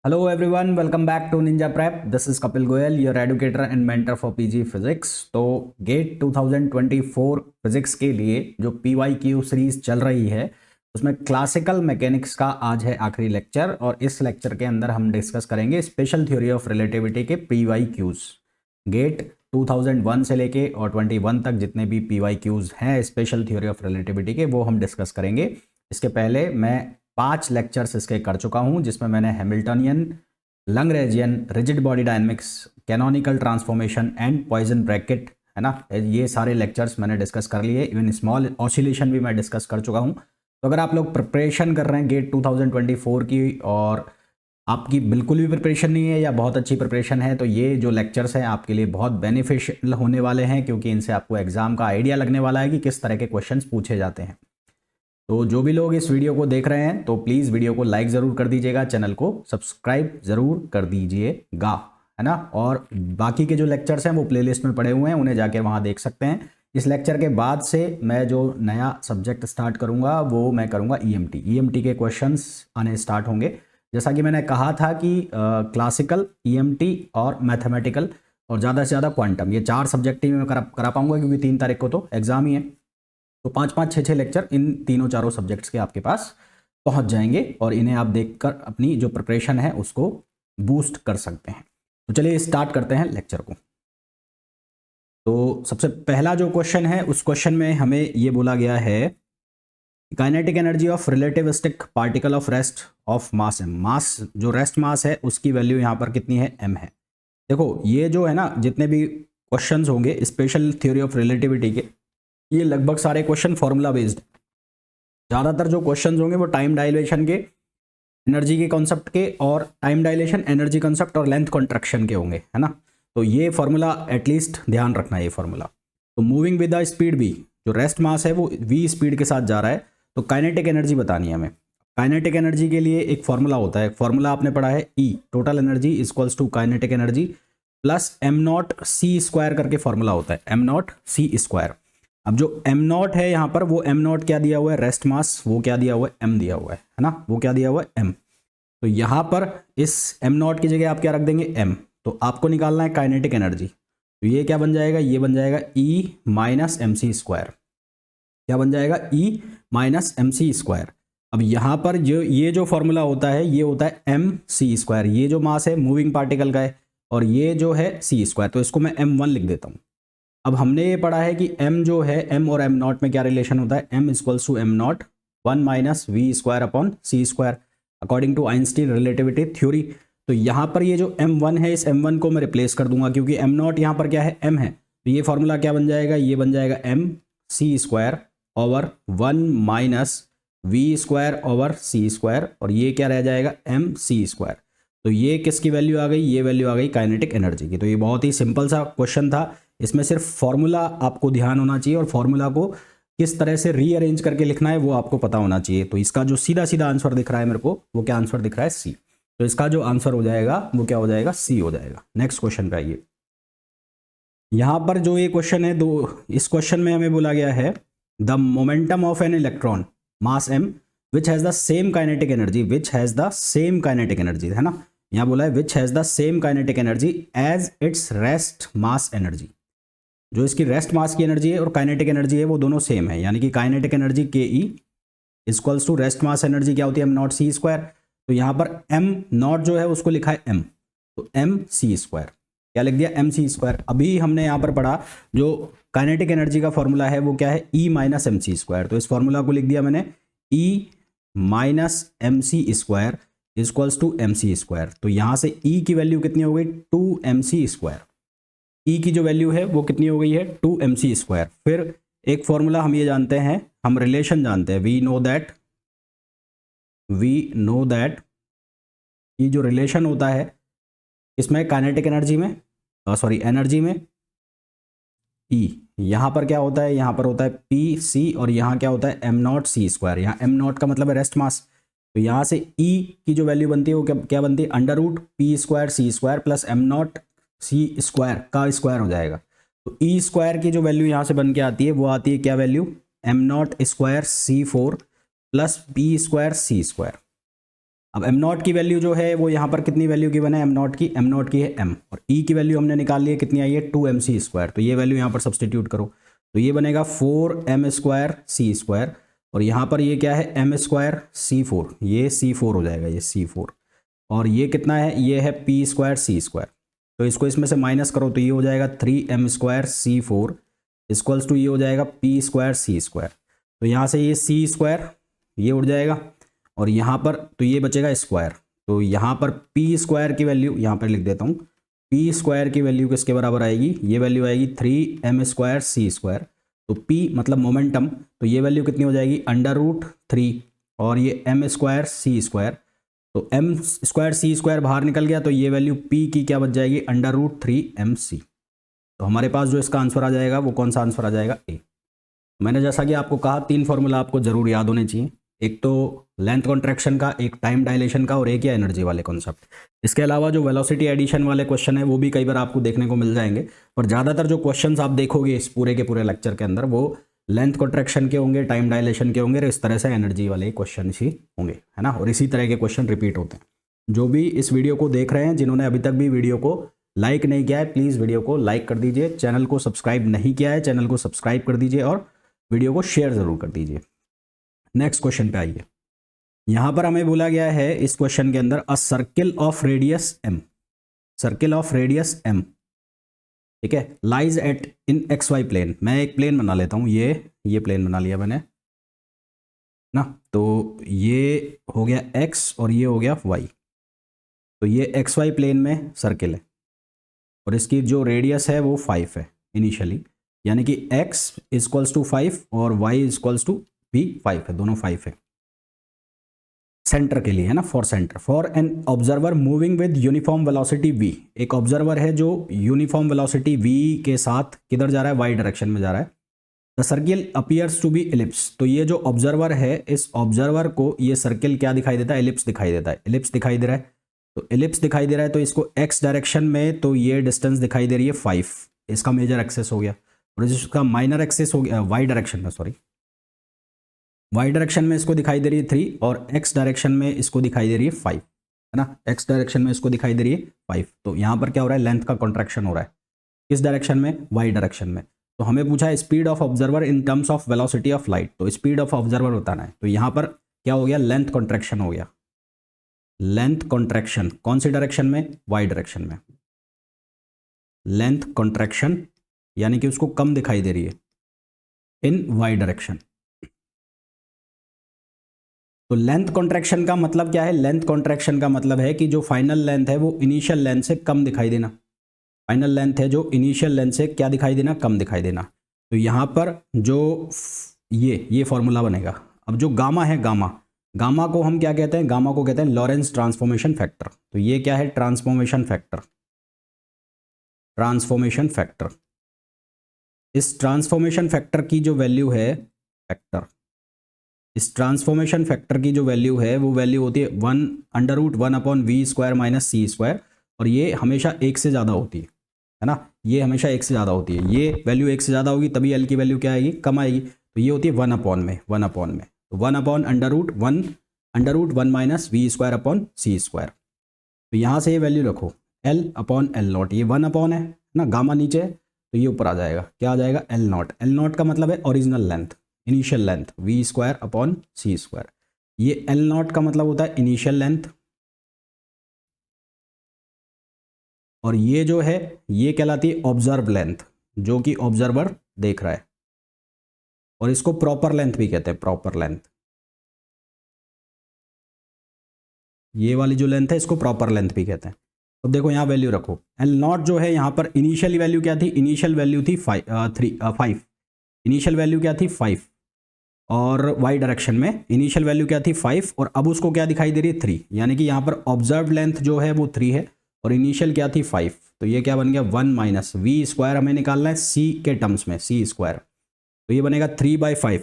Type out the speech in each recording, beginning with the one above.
Hello everyone, welcome back to Ninja Prep. This is Kapil Goyal, your educator and mentor for PG Physics. तो gate 2024 physics के लिए जो PYQ series चल रही है उसमें क्लासिकल मैकेनिक्स का आज है आखिरी लेक्चर और इस लेक्चर के अंदर हम डिस्कस करेंगे स्पेशल थ्योरी ऑफ रिलेटिविटी के PYQs। गेट 2001 से लेके और 21 तक जितने भी PYQs हैं स्पेशल थ्योरी ऑफ रिलेटिविटी के वो हम डिस्कस करेंगे। इसके पहले मैं 5 लेक्चर्स इसके कर चुका हूं जिसमें मैंने Hamiltonian, Lagrangian, rigid body dynamics, canonical transformation and poison bracket, है ना, ये सारे लेक्चर्स मैंने डिस्कस कर लिए। इवन स्मॉल ऑसिलेशन भी मैं डिस्कस कर चुका हूं। तो अगर आप लोग प्रिपरेशन कर रहे हैं गेट 2024 की और आपकी बिल्कुल भी प्रिपरेशन नहीं है या बहुत अच्छी प्रिपरेशन है तो ये जो लेक्चर्स हैं आपके लिए बहुत बेनिफिशियल होने वाले हैं, क्योंकि इनसे आपको एग्जाम का आइडिया लगने वाला है कि किस तरह के क्वेश्चंस पूछे जाते हैं। तो जो भी लोग इस वीडियो को देख रहे हैं तो प्लीज़ वीडियो को लाइक ज़रूर कर दीजिएगा, चैनल को सब्सक्राइब ज़रूर कर दीजिएगा, है ना। और बाकी के जो लेक्चर्स हैं वो प्लेलिस्ट में पड़े हुए हैं, उन्हें जाके वहाँ देख सकते हैं। इस लेक्चर के बाद से मैं जो नया सब्जेक्ट स्टार्ट करूँगा वो मैं करूँगा ईएमटी के क्वेश्चंस आने स्टार्ट होंगे। जैसा कि मैंने कहा था कि क्लासिकल, ईएमटी और मैथमेटिकल और ज़्यादा से ज़्यादा क्वांटम, ये 4 सब्जेक्ट ही मैं करा पाऊँगा, क्योंकि 3 तारीख को तो एग्ज़ाम ही है। तो 5-5, 6-6 लेक्चर इन तीनों चारों सब्जेक्ट्स के आपके पास पहुंच जाएंगे और इन्हें आप देखकर अपनी जो प्रिपरेशन है उसको बूस्ट कर सकते हैं। तो चलिए स्टार्ट करते हैं लेक्चर को। तो सबसे पहला जो क्वेश्चन है उस क्वेश्चन में हमें ये बोला गया है kinetic energy of relativistic particle of rest of mass M. Mass जो रेस्ट मास है उसकी वैल्यू यहाँ पर कितनी है, एम है। देखो ये जो है ना, जितने भी क्वेश्चंस होंगे स्पेशल थ्योरी ऑफ रिलेटिविटी के, ये लगभग सारे क्वेश्चन फॉर्मूला बेस्ड। ज़्यादातर जो क्वेश्चंस होंगे वो टाइम डायलेशन के, एनर्जी के कॉन्सेप्ट के, और टाइम डायलेशन, एनर्जी कॉन्सेप्ट और लेंथ कॉन्ट्रैक्शन के होंगे, है ना। तो ये फॉर्मूला एटलीस्ट ध्यान रखना है ये फॉर्मूला। तो moving with the speed v, जो रेस्ट मास है वो v स्पीड के साथ जा रहा है, तो काइनेटिक एनर्जी बतानी है हमें। काइनेटिक एनर्जी के लिए एक फॉर्मूला होता है, फॉर्मूला आपने पढ़ा है E, total energy equals to kinetic energy plus m0c² करके फॉर्मूला होता है, m0c²। अब जो m0 है यहाँ पर, वो m0 क्या दिया हुआ है, रेस्ट मास, वो क्या दिया हुआ है, m दिया हुआ है ना, वो क्या दिया हुआ है, m। तो यहाँ पर इस m0 की जगह आप क्या रख देंगे, m। तो आपको निकालना है काइनेटिक एनर्जी, तो ये क्या बन जाएगा, ये बन जाएगा E माइनस mc²। क्या बन जाएगा, E माइनस mc²। अब यहाँ पर जो ये जो फॉर्मूला होता है ये होता है mc²। ये जो मास है मूविंग पार्टिकल का है और ये जो है c², तो इसको मैं m1 लिख देता हूँ। अब हमने ये पढ़ा है कि m जो है, m और m0 में क्या रिलेशन होता है, m equals to m0 1 minus v² upon c² according to Einstein relativity theory. तो यहाँ पर ये जो m1 है, इस m1 को मैं रिप्लेस कर दूंगा, क्योंकि m0 यहाँ पर क्या है, m है। तो ये फॉर्मूला क्या बन जाएगा, ये बन जाएगा mc² over 1 minus v² over c², और ये क्या रह जाएगा, mc²। तो ये किसकी वैल्यू आ गई, ये वैल्यू आ गई काइनेटिक एनर्जी की। तो ये बहुत ही सिंपल सा क्वेश्चन था, इसमें सिर्फ फॉर्मूला आपको ध्यान होना चाहिए और फॉर्मूला को किस तरह से रीअरेंज करके लिखना है वो आपको पता होना चाहिए। तो इसका जो सीधा सीधा आंसर दिख रहा है मेरे को, वो क्या आंसर दिख रहा है, सी। तो इसका जो आंसर हो जाएगा वो क्या हो जाएगा, सी हो जाएगा। नेक्स्ट क्वेश्चन पे आइए। यहाँ पर जो ये क्वेश्चन है, इस क्वेश्चन में हमें बोला गया है the momentum of an electron mass m which has the same kinetic energy, which has the same kinetic energy, है ना। यहाँ बोला है which has the same kinetic energy as its rest mass energy. जो इसकी रेस्ट मास की energy है और काइनेटिक एनर्जी है वो दोनों सेम है, यानी कि काइनेटिक एनर्जी के E equals to rest mass energy क्या होती है, m0c²। तो यहाँ पर m0 जो है उसको लिखा है m, तो mc², क्या लिख दिया, mc²। अभी हमने यहाँ पर पढ़ा जो काइनेटिक एनर्जी का फॉर्मूला है वो क्या है, E माइनस mc²। तो इस फॉर्मूला को लिख दिया मैंने E minus mc² equals to mc²। तो यहाँ से E की वैल्यू कितनी हो गई, 2mc²। E की जो वैल्यू है वो कितनी हो गई है, 2mc²। फिर एक फॉर्मूला हम ये जानते हैं, हम रिलेशन जानते हैं, वी नो दैट ये जो रिलेशन होता है इसमें काइनेटिक एनर्जी में, सॉरी एनर्जी में E, यहाँ पर क्या होता है, यहाँ पर होता है PC और यहाँ क्या होता है m0c²। यहाँ m0 का मतलब है रेस्ट मास, तो यहाँ से E की जो वैल्यू बनती है वो क्या बनती है, √p²c² प्लस m0c² का स्क्वायर हो जाएगा। तो E² की जो वैल्यू यहाँ से बन के आती है वो आती है क्या value, m0² c4 plus p² c²। अब एम नॉट की वैल्यू जो है वो यहाँ पर कितनी वैल्यू गिवन है एम नॉट की है एम, और ई की वैल्यू हमने निकाल ली है कितनी आई है 2mc²। तो ये वैल्यू यहाँ पर सब्सटीट्यूट करो तो ये बनेगा 4m²c², और यहाँ पर ये क्या है m²c4, ये c4 हो जाएगा, ये c4, और ये कितना है ये है p²c²। तो इसको इसमें से माइनस करो तो ये हो जाएगा 3m²c4 इक्वल्स टू ये हो जाएगा p²c²। तो यहाँ से ये c² ये उड़ जाएगा, और यहाँ पर तो ये बचेगा स्क्वायर। तो यहाँ पर p² की वैल्यू यहाँ पर लिख देता हूँ, p² की वैल्यू किसके बराबर आएगी, ये वैल्यू आएगी 3m²c²। तो p मतलब मोमेंटम, तो ये वैल्यू कितनी हो जाएगी √3, और ये m²c²। तो m²c² बाहर निकल गया, तो ये वैल्यू p की क्या बच जाएगी √3mc। तो हमारे पास जो इसका आंसर आ जाएगा वो कौन सा आंसर आ जाएगा ए। मैंने जैसा कि आपको कहा 3 फॉर्मूला आपको जरूर याद होने चाहिए, एक तो लेंथ कॉन्ट्रैक्शन का, एक टाइम डायलेशन का, और एक या एनर्जी वाले कॉन्सेप्ट। इसके अलावा जो वेलोसिटी एडिशन वाले क्वेश्चन है वो भी कई बार आपको देखने को मिल जाएंगे, पर ज़्यादातर जो क्वेश्चंस आप देखोगे इस पूरे के पूरे लेक्चर के अंदर वो लेंथ कॉन्ट्रैक्शन के होंगे, टाइम डायलेशन के होंगे, और इस तरह से एनर्जी वाले क्वेश्चन ही होंगे, है ना। और इसी तरह के क्वेश्चन रिपीट होते हैं। जो भी इस वीडियो को देख रहे हैं, जिन्होंने अभी तक भी वीडियो को लाइक नहीं किया है, प्लीज़ वीडियो को लाइक कर दीजिए। चैनल को सब्सक्राइब नहीं किया है, चैनल को सब्सक्राइब कर दीजिए, और वीडियो को शेयर ज़रूर कर दीजिए। नेक्स्ट क्वेश्चन पे आइए। यहाँ पर हमें बोला गया है इस क्वेश्चन के अंदर a circle of radius m, circle of radius m, ठीक है, lies at in XY plane. मैं एक प्लेन बना लेता हूँ, ये प्लेन बना लिया मैंने ना। तो ये हो गया x और ये हो गया y। तो ये XY प्लेन में सर्किल है, और इसकी जो रेडियस है वो 5 है इनिशियली, यानी कि x इक्वल्स टू 5 और y इक्वल्स टू भी 5 है, दोनों 5 है सेंटर के लिए, है ना, for centre. For an observer moving with uniform velocity v, एक ऑब्जर्वर है जो यूनिफॉर्म वेलोसिटी v के साथ किधर जा रहा है, y डायरेक्शन में जा रहा है। The circle appears to be ellipse, तो ये जो ऑब्जर्वर है इस ऑब्जर्वर को ये सर्किल क्या दिखाई देता है, इलिप्स दिखाई देता है, इलिप्स दिखाई दे रहा है। तो इलिप्स दिखाई दे रहा है, तो इसको x डायरेक्शन में तो ये डिस्टेंस दिखाई दे रही है 5, इसका मेजर एक्सेस हो गया, और इसका माइनर एक्सेस हो गया y डायरेक्शन में, सॉरी y डायरेक्शन में इसको दिखाई दे रही है 3, और x डायरेक्शन में इसको दिखाई दे रही है 5, है ना, x डायरेक्शन में इसको दिखाई दे रही है 5। तो यहाँ पर क्या हो रहा है, लेंथ का कॉन्ट्रैक्शन हो रहा है, किस डायरेक्शन में, y डायरेक्शन में। तो हमें पूछा है speed of observer in terms of velocity of light, तो स्पीड ऑफ ऑब्जर्वर बताना है। तो यहाँ पर क्या हो गया, लेंथ कॉन्ट्रैक्शन हो गया, लेंथ कॉन्ट्रैक्शन कौन सी डायरेक्शन में, y डायरेक्शन में, लेंथ कॉन्ट्रैक्शन यानी कि उसको कम दिखाई दे रही है इन y डायरेक्शन। तो लेंथ कॉन्ट्रैक्शन का मतलब क्या है, लेंथ कॉन्ट्रैक्शन का मतलब है कि जो फाइनल लेंथ है वो इनिशियल लेंथ से कम दिखाई देना, फाइनल लेंथ है जो इनिशियल लेंथ से क्या दिखाई देना, कम दिखाई देना। तो यहाँ पर जो ये फॉर्मूला बनेगा। अब जो गामा है, गामा को हम क्या कहते हैं, गामा को कहते हैं लॉरेंस ट्रांसफॉर्मेशन फैक्टर। तो ये क्या है, ट्रांसफॉर्मेशन फैक्टर, ट्रांसफॉर्मेशन फैक्टर। इस ट्रांसफॉर्मेशन फैक्टर की जो वैल्यू है, इस ट्रांसफॉर्मेशन फैक्टर की जो वैल्यू है वो वैल्यू होती है 1/1/v² - c², और ये हमेशा 1 से ज़्यादा होती है ना, ये हमेशा 1 से ज़्यादा होती है। ये वैल्यू 1 से ज़्यादा होगी तभी एल की वैल्यू क्या आएगी, कम आएगी। तो ये होती है 1/में, तो 1/√1 - v²/c²। तो यहाँ से ये वैल्यू रखो L/L0, ये 1 है ना, गामा नीचे है तो ये ऊपर आ जाएगा, क्या आ जाएगा L0। L0 का मतलब है original length, initial length, v²/c²। ये L0 का मतलब होता है इनिशियल लेंथ, और ये जो है ये कहलाती है ऑब्जर्व लेंथ, जो कि ऑब्जर्वर देख रहा है, और इसको प्रॉपर लेंथ भी कहते हैं, प्रॉपर लेंथ। ये वाली जो लेंथ है इसको प्रॉपर लेंथ भी कहते हैं। अब देखो यहाँ वैल्यू रखो, L0 जो है यहाँ पर इनिशियल वैल्यू क्या थी, इनिशियल वैल्यू थी 5, इनिशियल वैल्यू क्या थी 5, और y डायरेक्शन में इनिशियल वैल्यू क्या थी 5, और अब उसको क्या दिखाई दे रही है 3, यानी कि यहाँ पर ऑब्जर्व लेंथ जो है वो 3 है और इनिशियल क्या थी 5। तो ये क्या बन गया 1 - v² हमें निकालना है c के टर्म्स में, c²। तो ये बनेगा 3/5,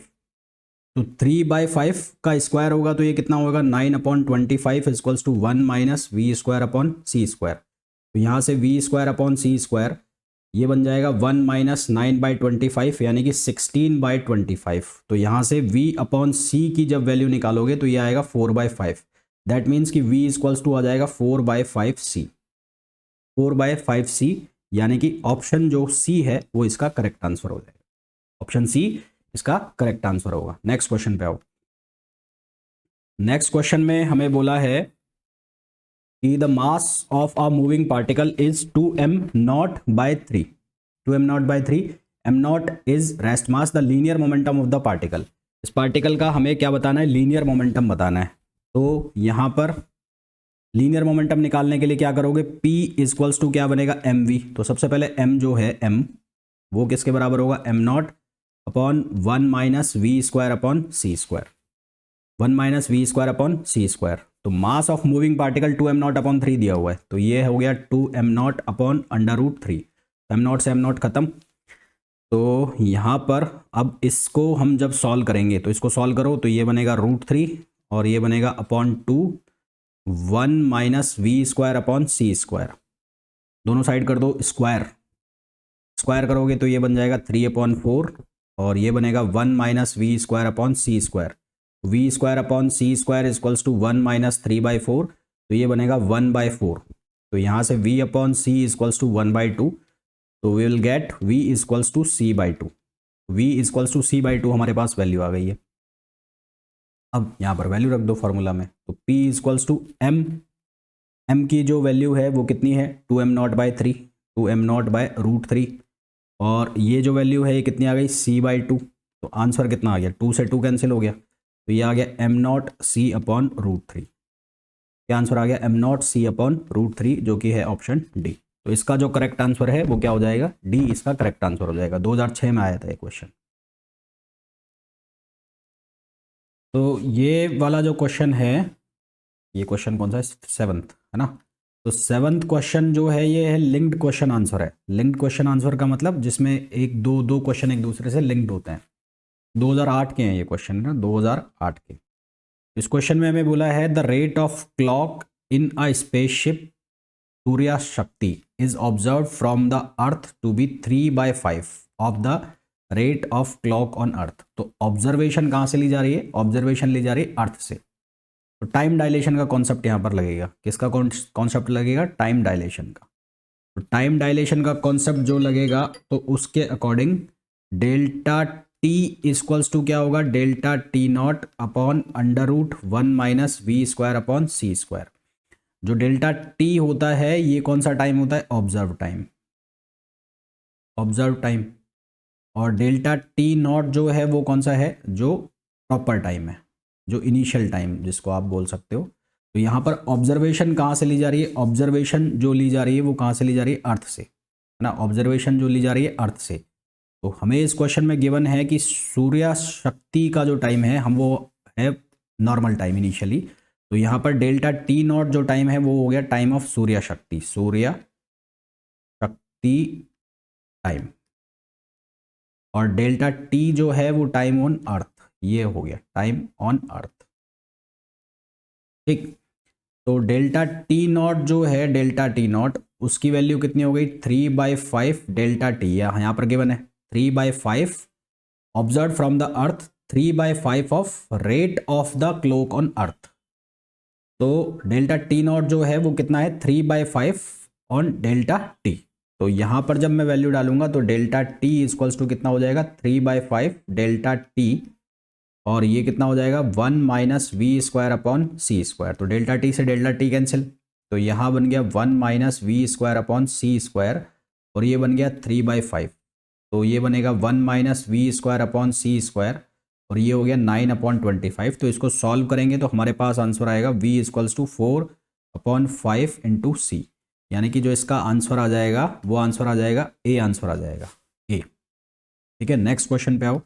तो 3/5 का स्क्वायर होगा तो ये कितना होगा 9/25 इक्वल्स टू 1 - v²/c²। तो यहाँ से v²/c² ये बन जाएगा 1 - 9/25 यानी कि 16/25। तो यहाँ से v/c की जब वैल्यू निकालोगे तो ये आएगा 4/5, दैट मीन्स कि v इक्वल्स टू आ जाएगा 4/5c, 4/5c, यानी कि ऑप्शन जो सी है वो इसका करेक्ट आंसर हो जाएगा, ऑप्शन सी इसका करेक्ट आंसर होगा। नेक्स्ट क्वेश्चन पे आओ। नेक्स्ट क्वेश्चन में हमें बोला है कि the mass of a moving particle is 2m0/3, 2m0/3, m0 is rest mass, the linear momentum of the particle. इस पार्टिकल का हमें क्या बताना है, लीनियर मोमेंटम बताना है। तो यहाँ पर लीनियर मोमेंटम निकालने के लिए क्या करोगे, P इक्वल्स टू क्या बनेगा, mv। तो सबसे पहले m जो है m वो किसके बराबर होगा, m0/1 - v² / c², तो mass of moving particle 2m0/3 दिया हुआ है, तो ये हो गया 2m0/√3, m0 से m0 खत्म। तो यहाँ पर अब इसको हम जब सॉल्व करेंगे तो इसको सॉल्व करो तो ये बनेगा √3 और ये बनेगा /2 1 - v² / c², दोनों साइड कर दो स्क्वायर, स्क्वायर करोगे तो ये बन जाएगा 3/4 और ये बनेगा 1 - v² / c², v² / c² equals to 1 - 3/4, तो ये बनेगा 1/4। तो यहाँ से v/c इक्वल्स टू 1/2, तो we will get v equals to c/2, v equals to c/2 हमारे पास वैल्यू आ गई है। अब यहाँ पर वैल्यू रख दो फॉर्मूला में, तो p इक्वल्स टू m की जो वैल्यू है वो कितनी है, 2m0/3, 2m0/√3, और ये जो वैल्यू है ये कितनी आ गई, c/2। तो आंसर कितना आ गया, 2 से 2 कैंसिल हो गया, तो ये आ गया m0c/√3। क्या आंसर आ गया, m0c/√3, जो कि है ऑप्शन डी। तो इसका जो करेक्ट आंसर है वो क्या हो जाएगा, डी इसका करेक्ट आंसर हो जाएगा। 2006 में आया था ये क्वेश्चन। तो ये वाला जो क्वेश्चन है, ये क्वेश्चन कौन सा है, 7th है ना। तो 7th क्वेश्चन जो है ये है लिंक्ड क्वेश्चन आंसर है। लिंक्ड क्वेश्चन आंसर का मतलब जिसमें एक दो क्वेश्चन एक दूसरे से लिंक्ड होते हैं। 2008 के हैं ये क्वेश्चन ना, 2008 के। इस क्वेश्चन में हमें बोला है the rate of clock in a spaceship Surya Shakti is observe from the earth to be 3/5 of the rate of clock on earth. तो ऑब्जर्वेशन कहाँ से ली जा रही है, ऑब्जर्वेशन ली जा रही है अर्थ से। तो टाइम डायलेशन का कॉन्सेप्ट यहाँ पर लगेगा, किसका कॉन्सेप्ट लगेगा, टाइम डायलेशन का। तो टाइम डायलेशन का कॉन्सेप्ट जो लगेगा तो उसके according delta T equals to क्या होगा, डेल्टा T0/√1 - v² / c²। जो डेल्टा टी होता है ये कौन सा टाइम होता है, ऑब्जर्व टाइम, ऑब्जर्व टाइम। और डेल्टा T0 जो है वो कौन सा है, जो प्रॉपर टाइम है, जो इनिशियल टाइम जिसको आप बोल सकते हो। तो यहाँ पर ऑब्जर्वेशन कहाँ से ली जा रही है, ऑब्जर्वेशन जो ली जा रही है वो कहाँ से ली जा रही है, अर्थ से, है ना। ऑब्जर्वेशन जो ली जा रही है अर्थ से। तो हमें इस क्वेश्चन में गिवन है कि सूर्य शक्ति का जो टाइम है हम वो है नॉर्मल टाइम इनिशियली। तो यहाँ पर डेल्टा T0 जो टाइम है वो हो गया टाइम ऑफ सूर्य शक्ति, सूर्य शक्ति टाइम। और डेल्टा टी जो है वो टाइम ऑन अर्थ, ये हो गया टाइम ऑन अर्थ, ठीक। तो डेल्टा T0 जो है, डेल्टा T0 उसकी वैल्यू कितनी हो गई, 3/5 डेल्टा टी, यहाँ पर गिवन है 3/5 observe from the earth, 3/5 of rate of the clock on earth. तो डेल्टा T0 जो है वो कितना है, 3/5 ऑन डेल्टा टी। तो यहाँ पर जब मैं वैल्यू डालूंगा तो डेल्टा टी इक्वल्स टू कितना हो जाएगा, 3/5 डेल्टा टी, और ये कितना हो जाएगा 1 - v² / c²। तो डेल्टा टी से डेल्टा टी कैंसिल, तो यहाँ बन गया 1 - v² / c², और ये बन गया 3/5। तो ये बनेगा 1 - v² / c², और ये हो गया 9/25। तो इसको सॉल्व करेंगे तो हमारे पास आंसर आएगा v इक्वल्स टू 4/5 इंटू सी, यानी कि जो इसका आंसर आ जाएगा वो आंसर आ जाएगा ए, आंसर आ जाएगा ए, ठीक है। नेक्स्ट क्वेश्चन पे आओ।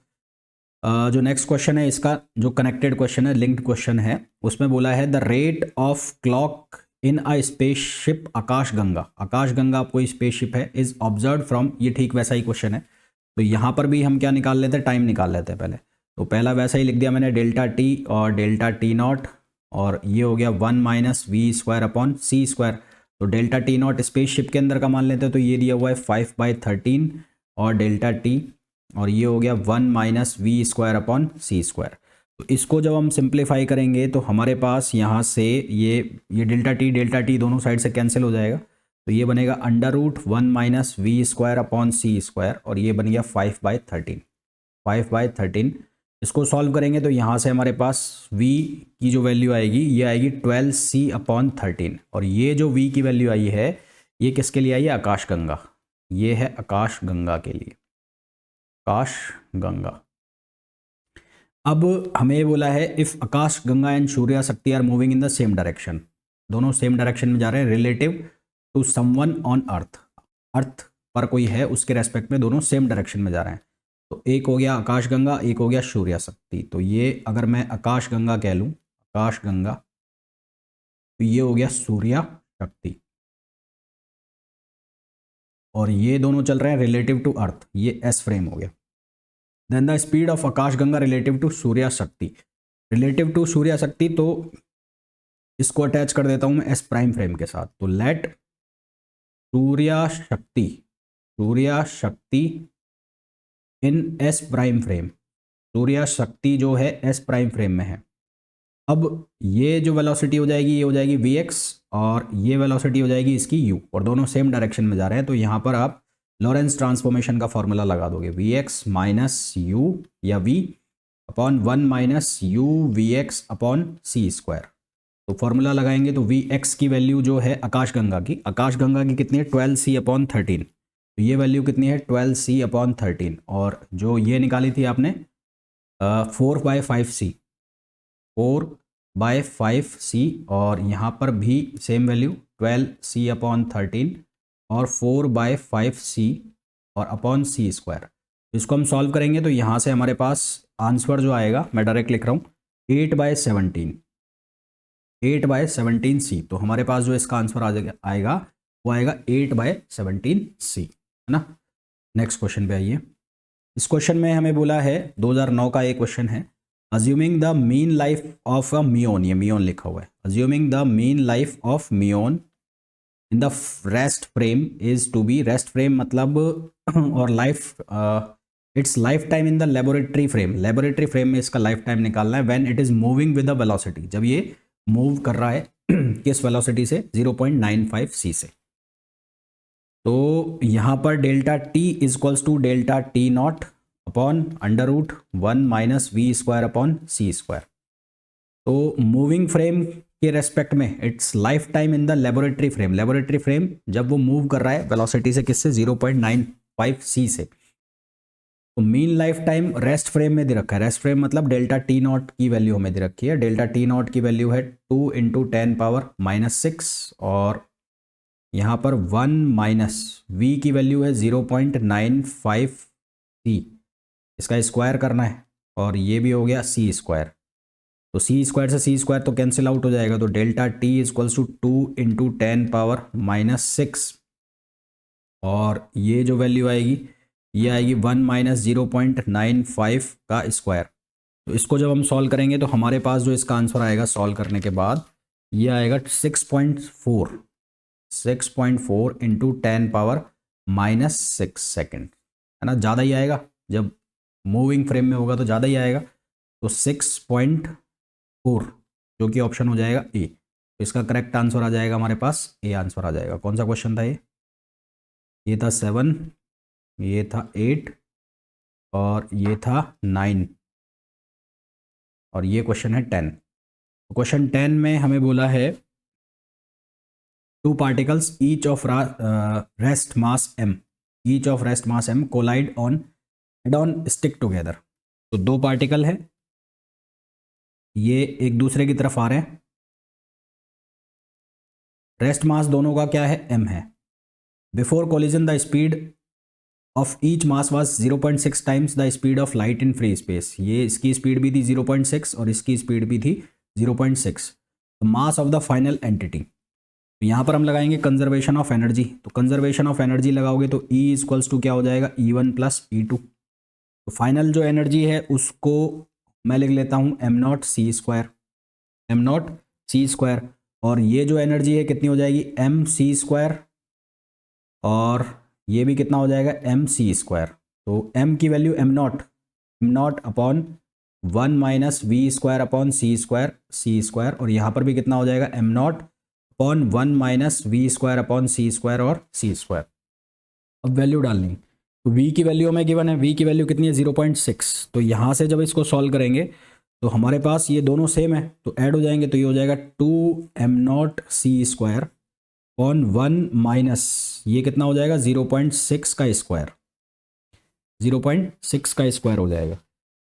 जो नेक्स्ट क्वेश्चन है इसका जो कनेक्टेड क्वेश्चन है, लिंक्ड क्वेश्चन है, उसमें बोला है the rate of clock in a spaceship आकाशगंगा, आकाशगंगा कोई स्पेसशिप है, इज ऑब्जर्व फ्रॉम, ये ठीक वैसा ही क्वेश्चन है। तो यहाँ पर भी हम क्या निकाल लेते हैं, टाइम निकाल लेते हैं पहले। तो पहला वैसा ही लिख दिया मैंने, डेल्टा टी और डेल्टा T0, और ये हो गया 1 - v² / c²। तो डेल्टा T0 स्पेसशिप के अंदर का मान लेते हैं, तो ये दिया हुआ है 5/13 और डेल्टा टी, और ये हो गया 1 - v² / c²। तो इसको जब हम सिंप्लीफाई करेंगे तो हमारे पास यहाँ से ये डेल्टा टी दोनों साइड से कैंसिल हो जाएगा, तो ये बनेगा √1 minus V square upon C square, और ये बन गया 5/13। 5/13 इसको सॉल्व करेंगे तो यहाँ से हमारे पास v की जो वैल्यू आएगी ये आएगी 12c/13, और ये जो v की वैल्यू आई है ये किसके लिए आई है? आकाश गंगा। ये है आकाश गंगा के लिए, आकाश गंगा। अब हमें ये बोला है if Akash Ganga and Surya Shakti are moving in the same direction, दोनों सेम डायरेक्शन में जा रहे हैं relative to someone on earth, earth पर कोई है उसके रेस्पेक्ट में दोनों सेम डायरेक्शन में जा रहे हैं। तो एक हो गया आकाश गंगा, एक हो गया सूर्या शक्ति। तो ये अगर मैं आकाश गंगा कह लूँ, आकाश गंगा, तो ये हो गया सूर्या शक्ति, और ये दोनों चल रहे हैं रिलेटिव टू अर्थ, ये एस फ्रेम हो गया। Then the speed of Akash Ganga relative to Surya Shakti, relative to Surya शक्ति, तो इसको अटैच कर देता हूं मैं एस प्राइम फ्रेम के साथ। तो लेट सूर्या शक्ति, सूर्या शक्ति इन एस प्राइम फ्रेम, सूर्या शक्ति जो है एस प्राइम फ्रेम में है। अब ये जो वेलोसिटी हो जाएगी ये हो जाएगी vx, और ये वेलोसिटी हो जाएगी इसकी u, और दोनों सेम डायरेक्शन में जा रहे हैं। तो यहाँ पर आप लॉरेंस ट्रांसफॉर्मेशन का फॉर्मूला लगा दोगे, vx माइनस u या v upon 1 minus u vx upon C square. तो फॉर्मूला लगाएंगे तो vx की वैल्यू जो है आकाश गंगा की कितनी है? 12c/13। तो ये वैल्यू कितनी है? 12c/13, और जो ये निकाली थी आपने 4/5c, 4/5c, और यहाँ पर भी सेम वैल्यू 12c/13 और 4/5c और अपॉन सी स्क्वायर। इसको हम सॉल्व करेंगे तो यहाँ से हमारे पास आंसर जो आएगा, मैं डायरेक्ट लिख रहा हूँ 8/17, 8/17c। तो हमारे पास जो इसका आंसर आएगा वो आएगा 8/17c, है ना। नेक्स्ट क्वेश्चन पे आइए। इस क्वेश्चन में हमें बोला है 2009 का एक क्वेश्चन है, assuming the mean life of a muon, ये मियोन लिखा हुआ है, assuming the mean life of muon in the rest frame is to be, rest frame मतलब और life its life time in the laboratory frame, laboratory frame में इसका lifetime निकालना है। When it is moving with the velocity, जब ये move कर रहा है किस वेलोसिटी से? 0.95c से। तो यहाँ पर delta T is equals to delta T not upon √1 minus V square upon C square. तो मूविंग फ्रेम के रेस्पेक्ट में its life time in the laboratory frame, laboratory frame जब वो मूव कर रहा है वेलोसिटी से किससे? 0.95c से। तो mean life time rest frame में दे रखा है, रेस्ट फ्रेम मतलब डेल्टा टी नॉट की वैल्यू हमें दे रखी है, डेल्टा टी नॉट की वैल्यू है 2 × 10⁻⁶, और यहाँ पर 1 माइनस वी की वैल्यू है 0.95c, इसका स्क्वायर करना है, और ये भी हो गया सी स्क्वायर। तो सी स्क्वायर से सी स्क्वायर तो कैंसिल आउट हो जाएगा, तो delta T is equals to 2 × 10⁻⁶, और ये जो वैल्यू आएगी ये आएगी 1 माइनस 0.95 का स्क्वायर। तो इसको जब हम सॉल्व करेंगे तो हमारे पास जो इसका आंसर आएगा सॉल्व करने के बाद ये आएगा 6.4 × 10⁻⁻6 सेकेंड, है ना। ज़्यादा ही आएगा, जब मूविंग फ्रेम में होगा तो ज़्यादा ही आएगा। तो 6.4 जो कि ऑप्शन हो जाएगा ए। तो इसका करेक्ट आंसर आ जाएगा हमारे पास ए आंसर आ जाएगा। कौन सा क्वेश्चन था ये था 7, ये था 8, और ये था 9, और ये क्वेश्चन है 10। तो क्वेश्चन 10 में हमें बोला है 2 particles each of rest mass m collide on head-on stick together। तो 2 पार्टिकल है, ये एक दूसरे की तरफ आ रहे हैं, रेस्ट मास दोनों का क्या है? m है। Before collision the speed of each mass was 0.6 times the speed of light in free space. ये इसकी स्पीड भी थी 0.6 और इसकी स्पीड भी थी 0.6। Mass of the final entity, तो यहाँ पर हम लगाएंगे कंजर्वेशन ऑफ एनर्जी। तो कंजर्वेशन ऑफ एनर्जी लगाओगे तो E इक्वल्स टू क्या हो जाएगा? E1 + E2। तो फाइनल जो एनर्जी है उसको मैं लिख लेता हूँ m0c², m0c², और ये जो एनर्जी है कितनी हो जाएगी? mc², और ये भी कितना हो जाएगा? mc²। तो m की वैल्यू m0 अपॉन 1 minus V square upon C square और यहाँ पर भी कितना हो जाएगा M not upon 1 minus V square upon C square और सी स्क्वायर। अब वैल्यू डालनी, तो v की वैल्यू हमें गिवन है, v की वैल्यू कितनी है 0.6। तो यहाँ से जब इसको सॉल्व करेंगे तो हमारे पास ये दोनों सेम है तो ऐड हो जाएंगे, तो ये हो जाएगा 2m0 सी स्क्वायर अपॉन 1 माइनस ये कितना हो जाएगा 0.6 का स्क्वायर, 0.6 का स्क्वायर हो जाएगा।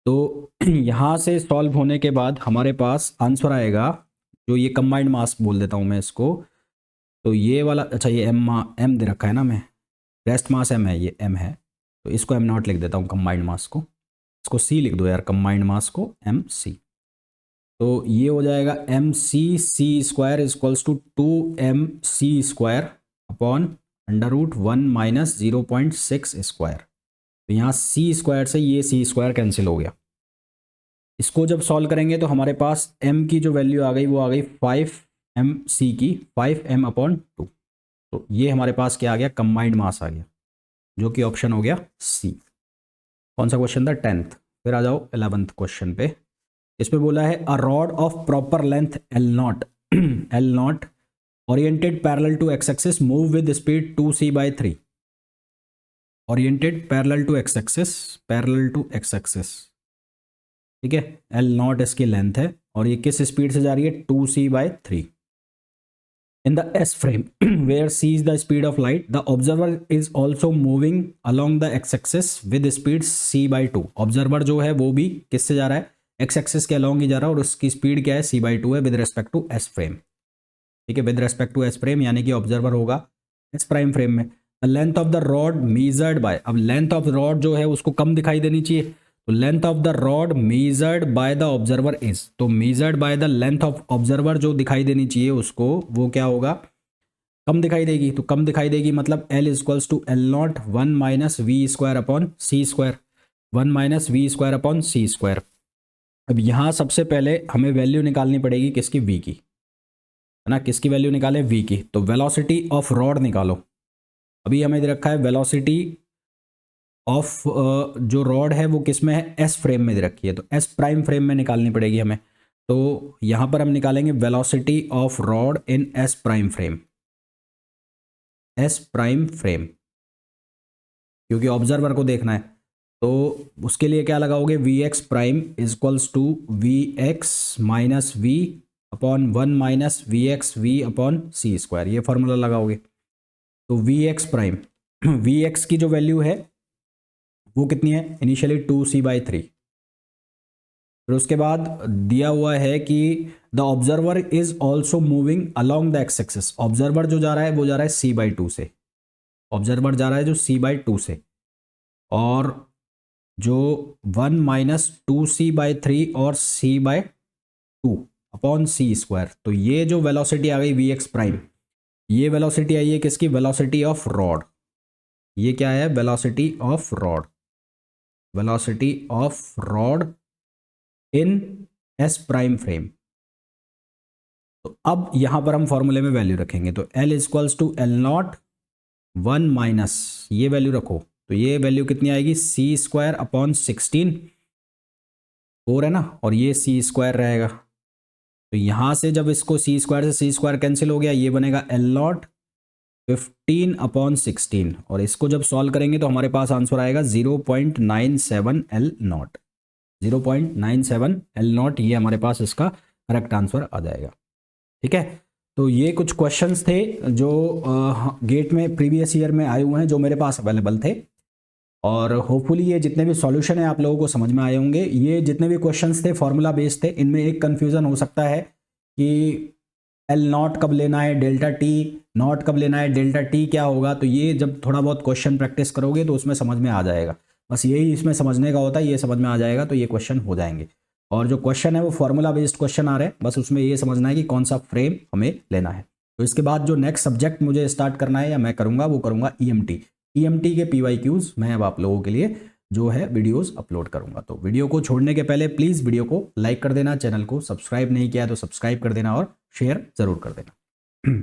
तो यहाँ से सॉल्व होने के बाद हमारे पास आंसर आएगा, जो ये कंबाइंड मास बोल देता हूँ मैं इसको, तो ये वाला, अच्छा ये एम दे रखा है ना, मैं रेस्ट मास एम है, ये एम है, तो इसको एम नॉट लिख देता हूँ कंबाइंड मास को, इसको सी लिख दो यार, कंबाइंड मास को एम सी। तो ये हो जाएगा M C square equals to 2mc square upon under root 1 minus 0.6 square. तो यहाँ सी स्क्वायर से ये सी स्क्वायर कैंसिल हो गया। इसको जब सॉल्व करेंगे तो हमारे पास m की जो वैल्यू आ गई वो आ गई 5mc की 5m अपॉन 2। तो ये हमारे पास क्या आ गया, कंबाइंड मास आ गया, जो कि ऑप्शन हो गया सी। कौन सा क्वेश्चन था, 10th। फिर आ जाओ 11th क्वेश्चन पे। इस पे बोला है a rod of proper length L not oriented parallel to X axis move with speed 2c/3। Oriented parallel to X axis, ठीक है, एल नॉट इसकी लेंथ है और ये किस स्पीड से जा रही है 2c/3 in the S frame where c is the speed of light, the observer is also moving along the x-axis with speed c/2। Observer जो है वो भी किससे जा रहा है, एक्स एक्सिस के अलॉन्ग ही जा रहा है और उसकी स्पीड क्या है c/2 है with respect to S frame, ठीक है, with respect to S frame, यानी कि ऑब्जर्वर होगा एस प्राइम फ्रेम में। The length of the rod measured by, अब लेंथ ऑफ रॉड जो है उसको कम दिखाई देनी चाहिए, तो length of the rod measured by the observer is, तो measured by the length of observer जो दिखाई देनी चाहिए उसको, वो क्या होगा, कम दिखाई देगी। तो कम दिखाई देगी मतलब L equals to L not 1 minus V square upon C square, 1 minus V square upon C square. अब यहाँ सबसे पहले हमें वैल्यू निकालनी पड़ेगी किसकी, v की, है ना, किसकी वैल्यू निकाले, v की। तो वेलोसिटी ऑफ रॉड निकालो। अभी हमें दे रखा है वेलोसिटी ऑफ जो रॉड है वो किस में है, एस फ्रेम में दे रखी है, तो एस प्राइम फ्रेम में निकालनी पड़ेगी हमें। तो यहाँ पर हम निकालेंगे velocity of rod in S prime frame, S prime frame, क्योंकि ऑब्जर्वर को देखना है। तो उसके लिए क्या लगाओगे, V X prime is equals to V X minus V upon 1 minus V X V upon C square, ये फॉर्मूला लगाओगे। तो V X prime, V X की जो वैल्यू है वो कितनी है इनिशियली 2c/3। फिर उसके बाद दिया हुआ है कि the observer is also moving along the x axis, observer जो जा रहा है वो जा रहा है c/2 से, ऑब्जर्वर जा रहा है जो c/2 से, और जो 1 माइनस 2c/3 और c/2 अपॉन सी स्क्वायर। तो ये जो वेलोसिटी आ गई वी एक्स प्राइम, ये वेलोसिटी आई है किसकी, वेलोसिटी ऑफ रॉड, ये क्या है, velocity of rod, velocity of rod in S prime frame. तो अब यहां पर हम फॉर्मूले में वैल्यू रखेंगे, तो L equals to L not 1 minus ये वैल्यू रखो, तो ये वैल्यू कितनी आएगी, सी स्क्वायर अपॉन 16, 4 है ना, और ये सी स्क्वायर रहेगा। तो यहां से जब इसको सी स्क्वायर से सी स्क्वायर कैंसिल हो गया, ये बनेगा एल नॉट 15 अपॉन 16, और इसको जब सॉल्व करेंगे तो हमारे पास आंसर आएगा 0.97 एल नॉट, 0.97 एल नॉट, ये हमारे पास इसका करेक्ट आंसर आ जाएगा। ठीक है, तो ये कुछ क्वेश्चंस थे जो गेट में प्रीवियस ईयर में आए हुए हैं, जो मेरे पास अवेलेबल थे, और होपफुली ये जितने भी सॉल्यूशन है आप लोगों को समझ में आए होंगे। ये जितने भी क्वेश्चंस थे फॉर्मूला बेस्ड थे, इनमें एक कन्फ्यूज़न हो सकता है कि एल नॉट कब लेना है, डेल्टा टी नॉट कब लेना है, डेल्टा टी क्या होगा। तो ये जब थोड़ा बहुत क्वेश्चन प्रैक्टिस करोगे तो उसमें समझ में आ जाएगा, बस यही इसमें समझने का होता है, ये समझ में आ जाएगा तो ये क्वेश्चन हो जाएंगे। और जो क्वेश्चन है वो फॉर्मूला बेस्ड क्वेश्चन आ रहे हैं, बस उसमें ये समझना है कि कौन सा फ्रेम हमें लेना है। तो इसके बाद जो नेक्स्ट सब्जेक्ट मुझे स्टार्ट करना है या मैं करूँगा वो करूँगा ईएमटी। ईएमटी के PYQs मैं अब आप लोगों के लिए जो है वीडियोस अपलोड करूँगा। तो वीडियो को छोड़ने के पहले प्लीज़ वीडियो को लाइक कर देना, चैनल को सब्सक्राइब नहीं किया है तो सब्सक्राइब कर देना और शेयर ज़रूर कर देना।